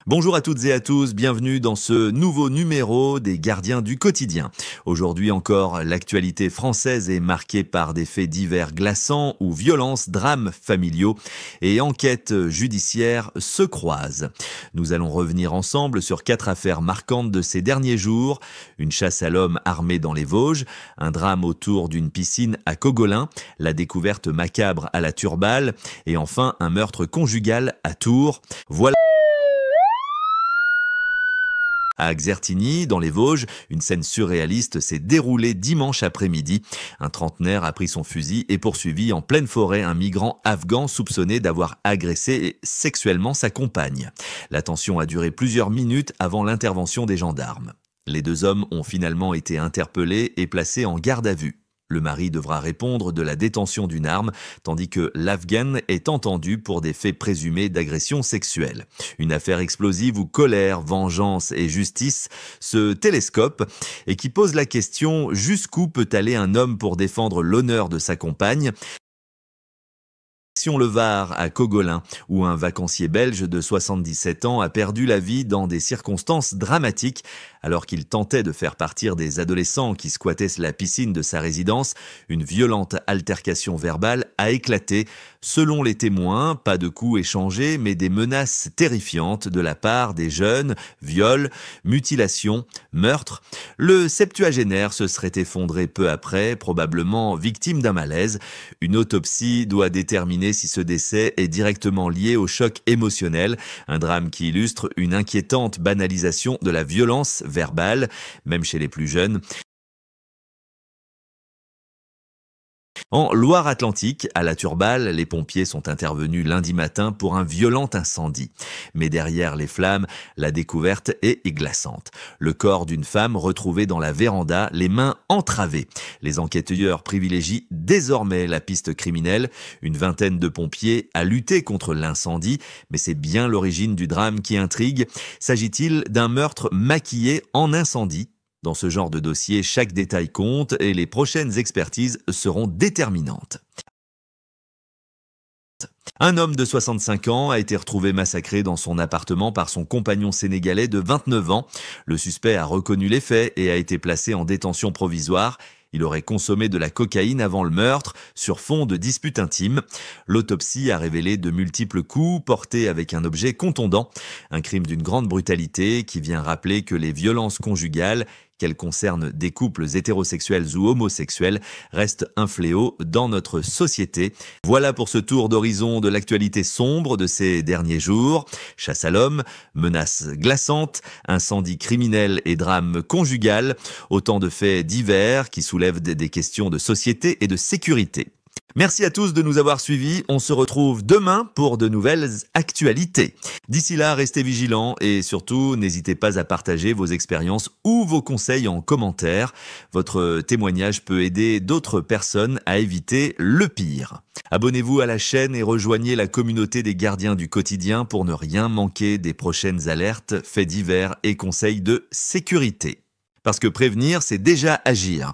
Bonjour à toutes et à tous, bienvenue dans ce nouveau numéro des Gardiens du quotidien. Aujourd'hui encore, l'actualité française est marquée par des faits divers glaçants où violences, drames familiaux et enquêtes judiciaires se croisent. Nous allons revenir ensemble sur 4 affaires marquantes de ces derniers jours. Une chasse à l'homme armée dans les Vosges, un drame autour d'une piscine à Cogolin, la découverte macabre à la Turballe et enfin un meurtre conjugal à Tours. Voilà. À Xertigny, dans les Vosges, une scène surréaliste s'est déroulée dimanche après-midi. Un trentenaire a pris son fusil et poursuivi en pleine forêt un migrant afghan soupçonné d'avoir agressé sexuellement sa compagne. La tension a duré plusieurs minutes avant l'intervention des gendarmes. Les 2 hommes ont finalement été interpellés et placés en garde à vue. Le mari devra répondre de la détention d'une arme, tandis que l'Afghan est entendu pour des faits présumés d'agression sexuelle. Une affaire explosive où colère, vengeance et justice se télescopent et qui pose la question: jusqu'où peut aller un homme pour défendre l'honneur de sa compagne ? Le Var à Cogolin, où un vacancier belge de 77 ans a perdu la vie dans des circonstances dramatiques alors qu'il tentait de faire partir des adolescents qui squattaient la piscine de sa résidence. Une violente altercation verbale a éclaté. Selon les témoins, pas de coups échangés, mais des menaces terrifiantes de la part des jeunes, viols, mutilations, meurtres. Le septuagénaire se serait effondré peu après, probablement victime d'un malaise. Une autopsie doit déterminer si ce décès est directement lié au choc émotionnel, un drame qui illustre une inquiétante banalisation de la violence verbale, même chez les plus jeunes. En Loire-Atlantique, à la Turballe, les pompiers sont intervenus lundi matin pour un violent incendie. Mais derrière les flammes, la découverte est glaçante. Le corps d'une femme retrouvée dans la véranda, les mains entravées. Les enquêteurs privilégient désormais la piste criminelle. Une vingtaine de pompiers a lutté contre l'incendie, mais c'est bien l'origine du drame qui intrigue. S'agit-il d'un meurtre maquillé en incendie ? Dans ce genre de dossier, chaque détail compte et les prochaines expertises seront déterminantes. Un homme de 65 ans a été retrouvé massacré dans son appartement par son compagnon sénégalais de 29 ans. Le suspect a reconnu les faits et a été placé en détention provisoire. Il aurait consommé de la cocaïne avant le meurtre, sur fond de dispute intime. L'autopsie a révélé de multiples coups portés avec un objet contondant. Un crime d'une grande brutalité qui vient rappeler que les violences conjugales, qu'elles concernent des couples hétérosexuels ou homosexuels, restent un fléau dans notre société. Voilà pour ce tour d'horizon de l'actualité sombre de ces derniers jours. Chasse à l'homme, menaces glaçantes, incendies criminels et drames conjugal. Autant de faits divers qui soulèvent des questions de société et de sécurité. Merci à tous de nous avoir suivis. On se retrouve demain pour de nouvelles actualités. D'ici là, restez vigilants et surtout, n'hésitez pas à partager vos expériences ou vos conseils en commentaire. Votre témoignage peut aider d'autres personnes à éviter le pire. Abonnez-vous à la chaîne et rejoignez la communauté des Gardiens du quotidien pour ne rien manquer des prochaines alertes, faits divers et conseils de sécurité. Parce que prévenir, c'est déjà agir.